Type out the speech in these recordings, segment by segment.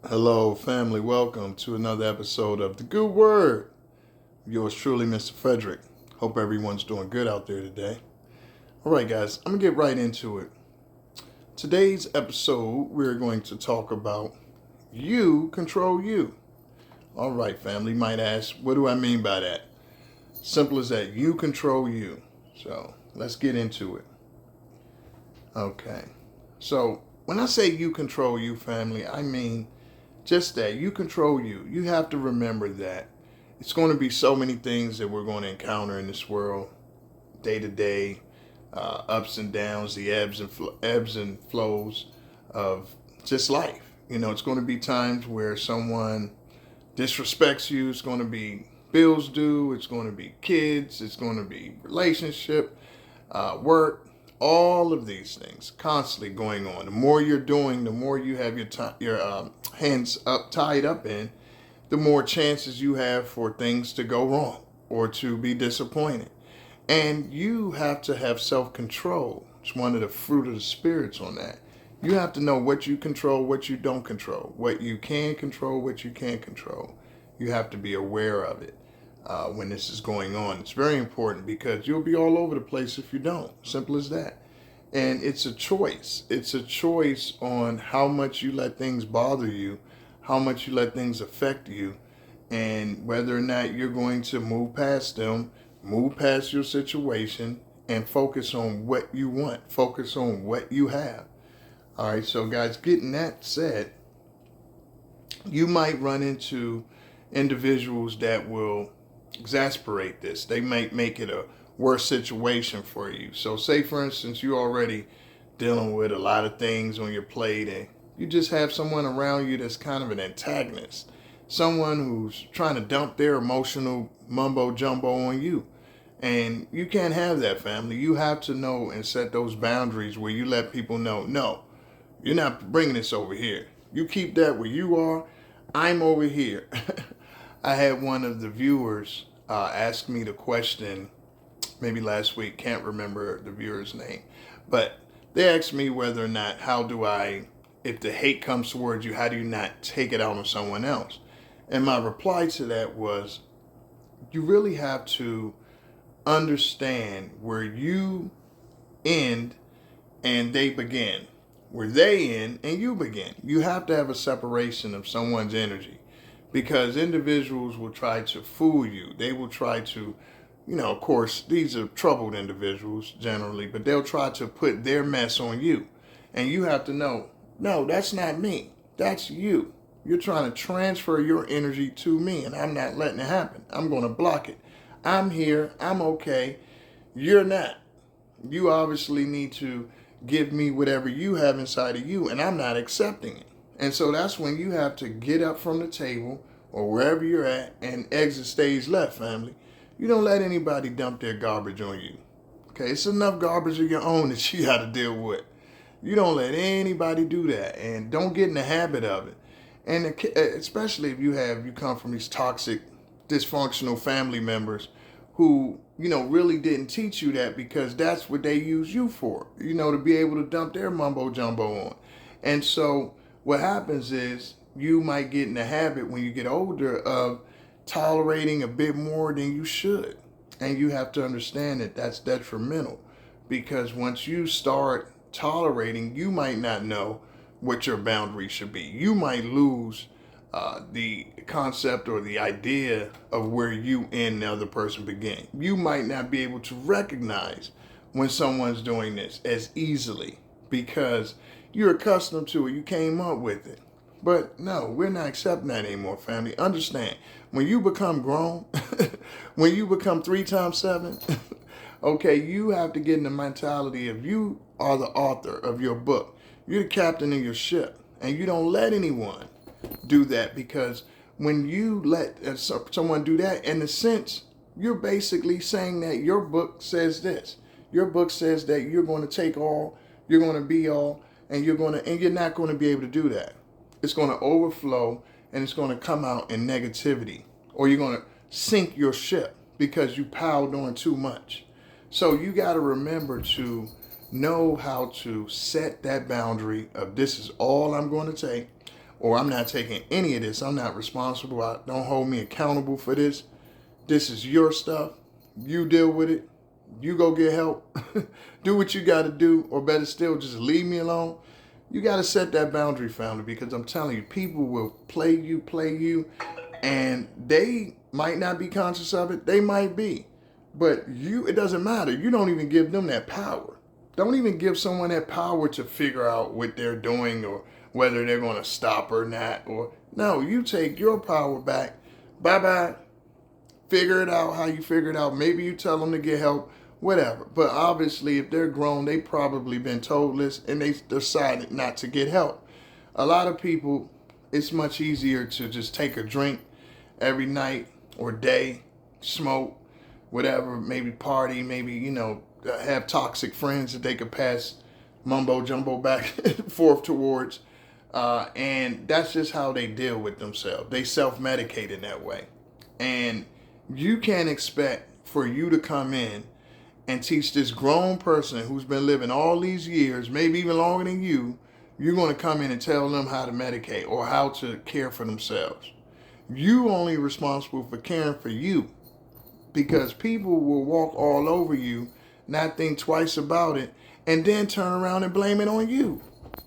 Hello, family. Welcome to another episode of The Good Word. Yours truly, Mr. Frederick. Hope everyone's doing good out there today. All right, guys, I'm going to get right into it. Today's episode, we're going to talk about you control you. All right, family. You might ask, what do I mean by that? Simple as that. You control you. So let's get into it. Okay. So when I say you control you, family, I mean just that. You control you. You have to remember that it's going to be so many things that we're going to encounter in this world day to day, ups and downs, the ebbs and flows of just life. It's going to be times where someone disrespects you. It's going to be bills due. It's going to be kids. It's going to be relationship, work. All of these things constantly going on. The more you're doing, the more you have your hands up tied up in, the more chances you have for things to go wrong or to be disappointed. And you have to have self-control. It's one of the fruit of the spirits on that. You have to know what you control, what you don't control, what you can control, what you can't control. You have to be aware of it when this is going on. It's very important because you'll be all over the place if you don't. Simple as that. And it's a choice. It's a choice on how much you let things bother you, how much you let things affect you, and whether or not you're going to move past them, move past your situation, and focus on what you want, focus on what you have. All right, so guys, getting that said, you might run into individuals that will exasperate this. They might make it a worse situation for you. So say, for instance, you're already dealing with a lot of things on your plate and you just have someone around you that's kind of an antagonist, someone who's trying to dump their emotional mumbo jumbo on you. And you can't have that, family. You have to know and set those boundaries where you let people know, no, you're not bringing this over here. You keep that where you are. I'm over here. I had one of the viewers ask me the question maybe last week, can't remember the viewer's name, but they asked me whether or not, if the hate comes towards you, how do you not take it out on someone else? And my reply to that was, you really have to understand where you end and they begin, where they end and you begin. You have to have a separation of someone's energy because individuals will try to fool you. They will try to, of course, these are troubled individuals generally, but they'll try to put their mess on you. And you have to know, no, that's not me. That's you. You're trying to transfer your energy to me, and I'm not letting it happen. I'm going to block it. I'm here. I'm okay. You're not. You obviously need to give me whatever you have inside of you, and I'm not accepting it. And so that's when you have to get up from the table or wherever you're at and exit stage left, family. You don't let anybody dump their garbage on you. Okay, it's enough garbage of your own that you got to deal with. You don't let anybody do that, and don't get in the habit of it. And especially if you come from these toxic, dysfunctional family members who really didn't teach you that because that's what they use you for. To be able to dump their mumbo jumbo on. And so what happens is you might get in the habit when you get older of tolerating a bit more than you should. And you have to understand that that's detrimental because once you start tolerating, you might not know what your boundaries should be. You might lose the concept or the idea of where you and the other person begin. You might not be able to recognize when someone's doing this as easily because you're accustomed to it. You came up with it. But no, we're not accepting that anymore, family. Understand, when you become grown, when you become 3 times 7, okay, you have to get in the mentality of you are the author of your book. You're the captain of your ship. And you don't let anyone do that because when you let someone do that, in a sense, you're basically saying that your book says this. Your book says that you're going to take all, you're going to be all, and you're not going to be able to do that. It's going to overflow and it's going to come out in negativity, or you're going to sink your ship because you piled on too much. So you got to remember to know how to set that boundary of this is all I'm going to take. or I'm not taking any of this. I'm not responsible. Don't hold me accountable for this. This is your stuff. You deal with it. You go get help. Do what you got to do, or better still, just leave me alone. You got to set that boundary, family, because I'm telling you, people will play you, and they might not be conscious of it. They might be. But it doesn't matter. You don't even give them that power. Don't even give someone that power to figure out what they're doing or whether they're going to stop or not. Or no, you take your power back. Bye-bye. Figure it out how you figure it out. Maybe you tell them to get help, whatever. But obviously, if they're grown, they probably been told this and they decided not to get help. A lot of people, it's much easier to just take a drink every night or day, smoke, whatever, maybe party, maybe, have toxic friends that they could pass mumbo jumbo back and forth towards. And that's just how they deal with themselves. They self-medicate in that way. And you can't expect for you to come in and teach this grown person who's been living all these years, maybe even longer than you, you're going to come in and tell them how to medicate or how to care for themselves. You only responsible for caring for you, because people will walk all over you, not think twice about it, and then turn around and blame it on you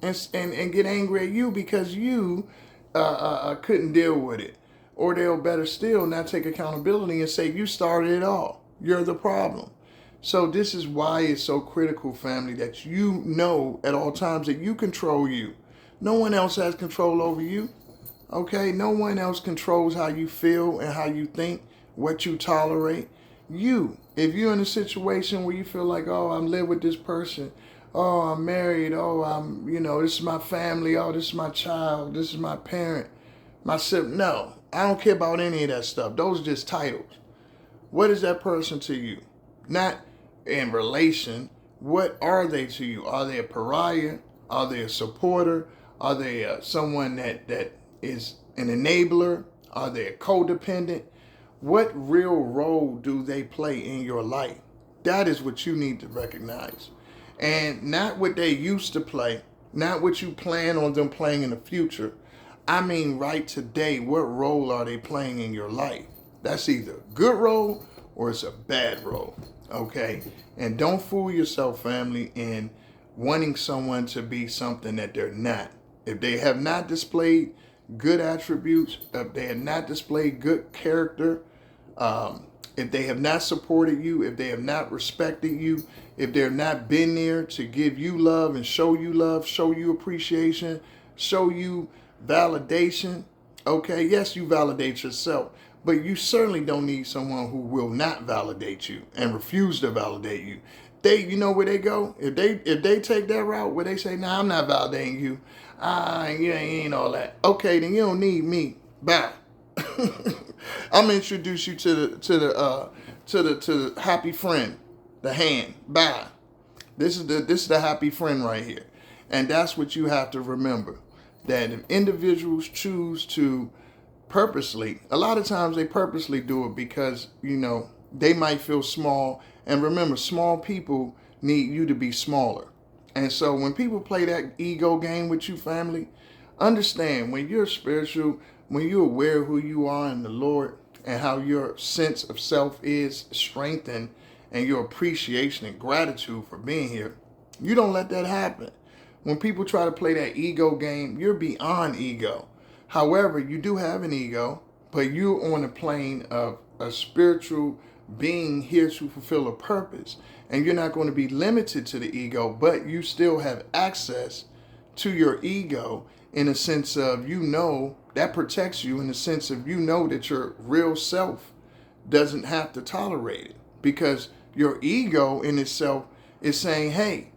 and get angry at you because you couldn't deal with it. Or they'll, better still, not take accountability and say, you started it all. You're the problem. So this is why it's so critical, family, that you know at all times that you control you. No one else has control over you. Okay? No one else controls how you feel and how you think, what you tolerate. You. If you're in a situation where you feel like, oh, I'm live with this person. Oh, I'm married. Oh, this is my family. Oh, this is my child. This is my parent. My sibling. No, I don't care about any of that stuff. Those are just titles. What is that person to you? Not in relation. What are they to you? Are they a pariah? Are they a supporter? Are they someone that is an enabler? Are they a codependent? What real role do they play in your life? That is what you need to recognize. And not what they used to play, not what you plan on them playing in the future. I mean, right today, what role are they playing in your life? That's either a good role or it's a bad role, okay? And don't fool yourself, family, in wanting someone to be something that they're not. If they have not displayed good attributes, if they have not displayed good character, if they have not supported you, if they have not respected you, if they're not been there to give you love and show you appreciation, show you validation, okay? Yes, you validate yourself, but you certainly don't need someone who will not validate you and refuse to validate you. You know where they go? If they take that route where they say, nah, I'm not validating you, you ain't all that. Okay, then you don't need me. Bye. I'm gonna introduce you to the happy friend, the hand. Bye. This is the happy friend right here, and that's what you have to remember. That if individuals choose to purposely, a lot of times they purposely do it because they might feel small. And remember, small people need you to be smaller. And so when people play that ego game with you, family, understand when you're spiritual, when you're aware of who you are in the Lord and how your sense of self is strengthened and your appreciation and gratitude for being here, you don't let that happen. When people try to play that ego game, you're beyond ego. However, you do have an ego, but you're on the plane of a spiritual being here to fulfill a purpose. And you're not going to be limited to the ego, but you still have access to your ego in a sense of, that protects you in the sense of, that your real self doesn't have to tolerate it. Because your ego in itself is saying, hey,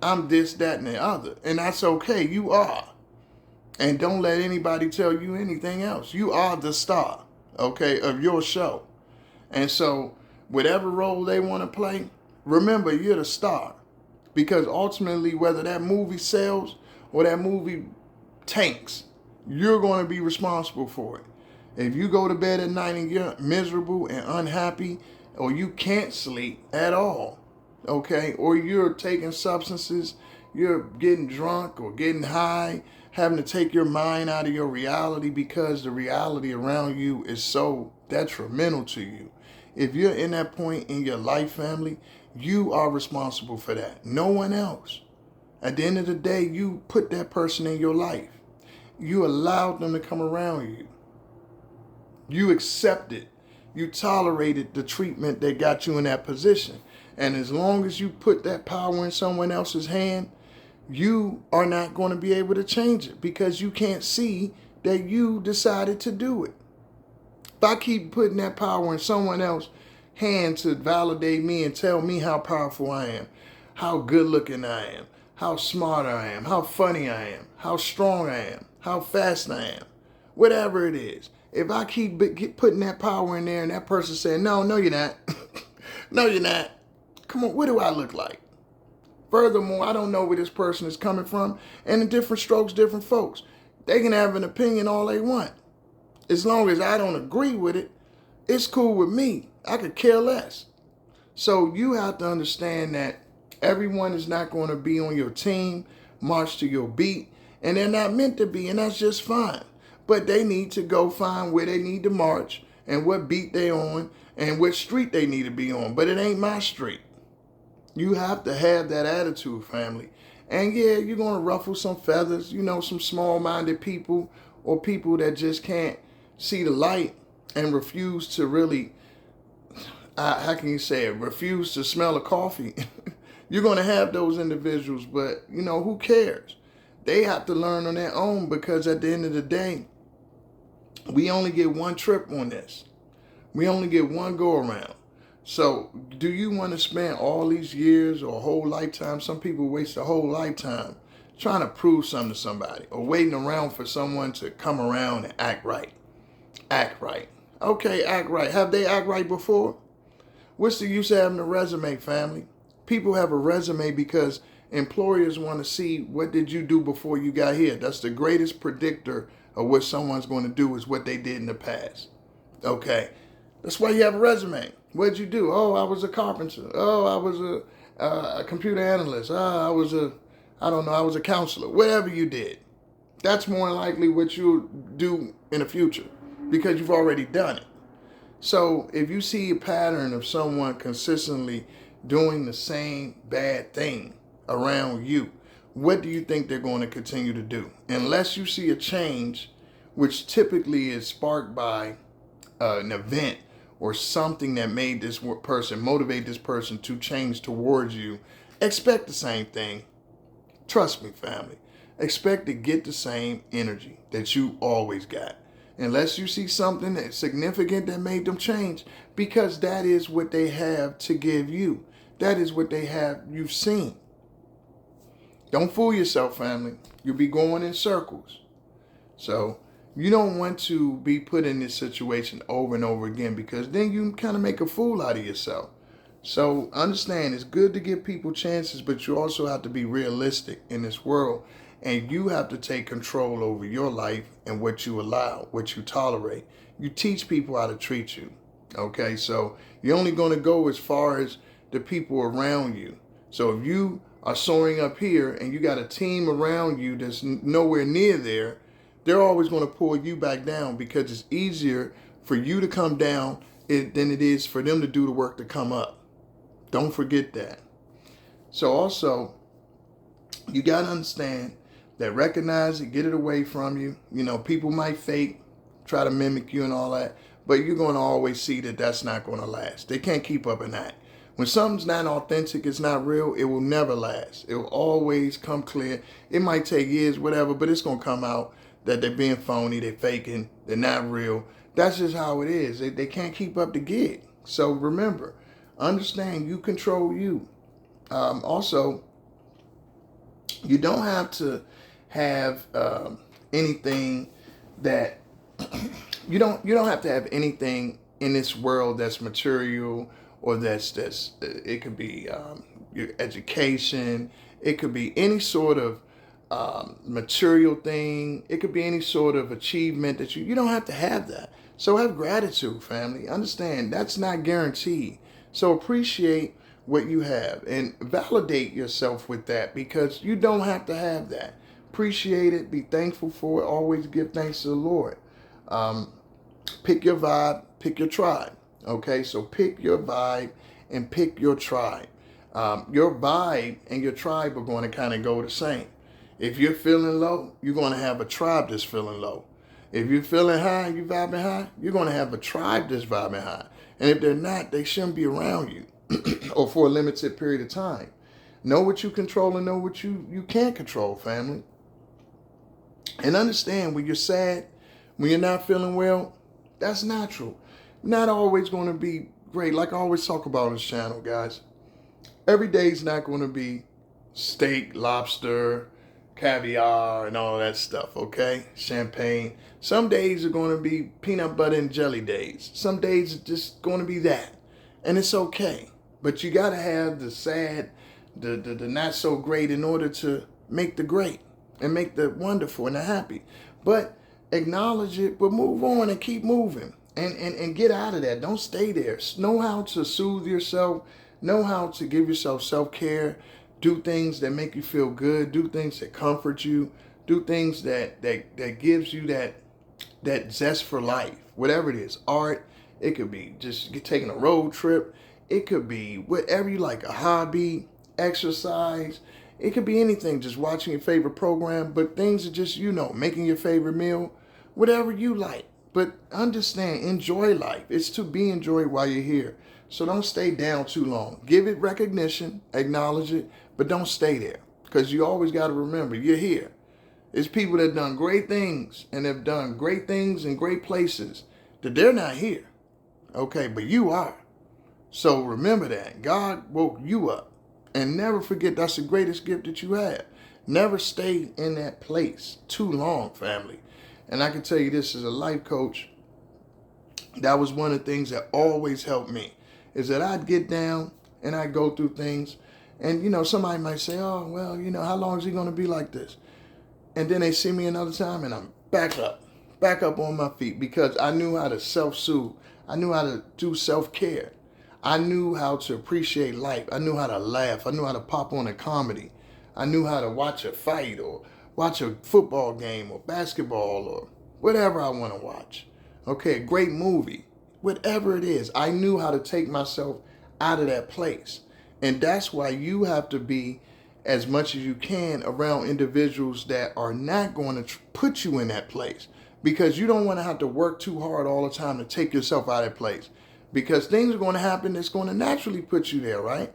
I'm this, that, and the other. And that's okay. You are. And don't let anybody tell you anything else. You are the star, okay, of your show. And so whatever role they want to play, remember, you're the star. Because ultimately, whether that movie sells or that movie tanks, you're going to be responsible for it. If you go to bed at night and you're miserable and unhappy, or you can't sleep at all, okay, or you're taking substances, you're getting drunk or getting high, having to take your mind out of your reality because the reality around you is so detrimental to you. If you're in that point in your life, family, you are responsible for that. No one else. At the end of the day, you put that person in your life. You allowed them to come around you. You accepted. You tolerated the treatment that got you in that position. And as long as you put that power in someone else's hand, you are not going to be able to change it because you can't see that you decided to do it. If I keep putting that power in someone else's hand to validate me and tell me how powerful I am, how good looking I am, how smart I am, how funny I am, how strong I am, how fast I am, whatever it is. If I keep putting that power in there and that person saying, no, you're not. No, you're not. Come on, what do I look like? Furthermore, I don't know where this person is coming from. And in different strokes, different folks. They can have an opinion all they want. As long as I don't agree with it, it's cool with me. I could care less. So you have to understand that everyone is not going to be on your team, march to your beat, and they're not meant to be, and that's just fine. But they need to go find where they need to march and what beat they on and what street they need to be on. But it ain't my street. You have to have that attitude, family. And yeah, you're going to ruffle some feathers, some small-minded people or people that just can't see the light and refuse to really, how can you say it, refuse to smell the coffee. You're going to have those individuals, but, who cares? They have to learn on their own because at the end of the day, we only get one trip on this. We only get one go around. So do you want to spend all these years or a whole lifetime? Some people waste a whole lifetime trying to prove something to somebody or waiting around for someone to come around and act right. Act right. Okay, act right. Have they act right before? What's the use of having a resume, family? People have a resume because employers want to see what did you do before you got here. That's the greatest predictor of what someone's going to do is what they did in the past. Okay, that's why you have a resume. What'd you do? Oh, I was a carpenter. Oh, I was a computer analyst. I was a counselor. Whatever you did, that's more than likely what you'll do in the future because you've already done it. So if you see a pattern of someone consistently doing the same bad thing around you, what do you think they're going to continue to do? Unless you see a change, which typically is sparked by an event or something that made this person, motivate this person to change towards you, expect the same thing. Trust me, family. Expect to get the same energy that you always got. Unless you see something that's significant that made them change, because that is what they have to give you. That is what you've seen. Don't fool yourself, family. You'll be going in circles. So you don't want to be put in this situation over and over again because then you kind of make a fool out of yourself. So understand, it's good to give people chances, but you also have to be realistic in this world. And you have to take control over your life and what you allow, what you tolerate. You teach people how to treat you. Okay, so you're only going to go as far as the people around you. So if you are soaring up here and you got a team around you that's nowhere near there, they're always going to pull you back down because it's easier for you to come down than it is for them to do the work to come up. Don't forget that. So also, you got to understand that recognize it, get it away from you. People might fake, try to mimic you and all that, but you're going to always see that that's not going to last. They can't keep up in that. When something's not authentic, it's not real, it will never last. It will always come clear. It might take years, whatever, but it's going to come out that they're being phony, they're faking, they're not real. That's just how it is. They can't keep up the gig. So remember, understand you control you. Also, you don't have to have anything that you don't have to have anything in this world that's material or that's it could be your education, it could be any sort of material thing, it could be any sort of achievement that you don't have to have that. So have gratitude, family. Understand that's not guaranteed. So appreciate what you have and validate yourself with that because you don't have to have that. appreciate it, be thankful for it, always give thanks to the Lord. Pick your vibe, pick your tribe. Okay, so pick your vibe and pick your tribe. Your vibe and your tribe are going to kind of go the same. If you're feeling low, you're going to have a tribe that's feeling low. If you're feeling high, you vibing high, you're going to have a tribe that's vibing high. And if they're not, they shouldn't be around you or for a limited period of time. Know what you control and know what you can't control, family. And understand when you're sad, when you're not feeling well, that's natural. Not always going to be great. Like I always talk about on this channel, guys. Every day is not going to be steak, lobster, caviar, and all that stuff, okay? Champagne. Some days are going to be peanut butter and jelly days. Some days are just going to be that. And it's okay. But you got to have the sad, the not so great in order to make the great and make the wonderful and the happy. But acknowledge it, but move on and keep moving. And get out of that. Don't stay there. Know how to soothe yourself. Know how to give yourself self-care. Do things that make you feel good. Do things that comfort you. Do things that gives you that zest for life. Whatever it is. Art. It could be just taking a road trip. It could be whatever you like. A hobby. Exercise. It could be anything. Just watching your favorite program. But things are just, making your favorite meal. Whatever you like. But understand, enjoy life. It's to be enjoyed while you're here. So don't stay down too long. Give it recognition, acknowledge it, but don't stay there. Because you always got to remember, you're here. It's people that have done great things and have done great things in great places that they're not here. Okay, but you are. So remember that. God woke you up. And never forget that's the greatest gift that you have. Never stay in that place too long, family. And I can tell you this as a life coach, that was one of the things that always helped me, is that I'd get down and I'd go through things. And, somebody might say, oh, well, how long is he going to be like this? And then they see me another time and I'm back up on my feet because I knew how to self-soothe. I knew how to do self-care. I knew how to appreciate life. I knew how to laugh. I knew how to pop on a comedy. I knew how to watch a fight or watch a football game or basketball or whatever I want to watch. Okay, a great movie. Whatever it is, I knew how to take myself out of that place. And that's why you have to be, as much as you can, around individuals that are not going to put you in that place. Because you don't want to have to work too hard all the time to take yourself out of that place. Because things are going to happen that's going to naturally put you there, right?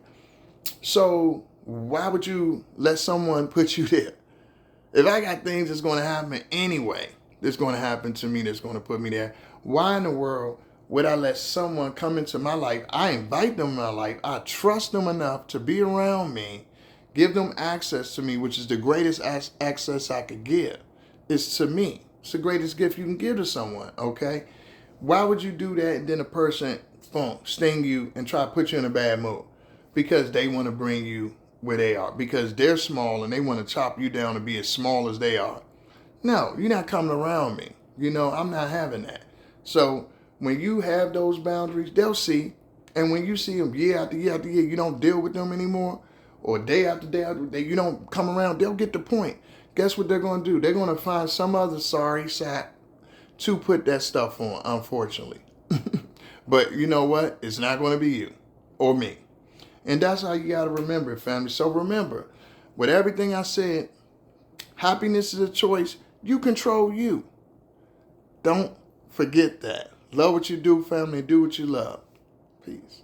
So why would you let someone put you there? If I got things that's going to happen anyway, that's going to happen to me, that's going to put me there, why in the world would I let someone come into my life? I invite them in my life. I trust them enough to be around me, give them access to me, which is the greatest access I could give. It's to me. It's the greatest gift you can give to someone, okay? Why would you do that and then a person sting you and try to put you in a bad mood? Because they want to bring you where they are, because they're small and they want to chop you down to be as small as they are. No, you're not coming around me. I'm not having that. So when you have those boundaries, they'll see. And when you see them year after year after year, you don't deal with them anymore, or day after day after day, you don't come around, they'll get the point. Guess what they're going to do? They're going to find some other sorry sap to put that stuff on, unfortunately. But you know what? It's not going to be you or me. And that's how you got to remember it, family. So remember, with everything I said, happiness is a choice. You control you. Don't forget that. Love what you do, family. Do what you love. Peace.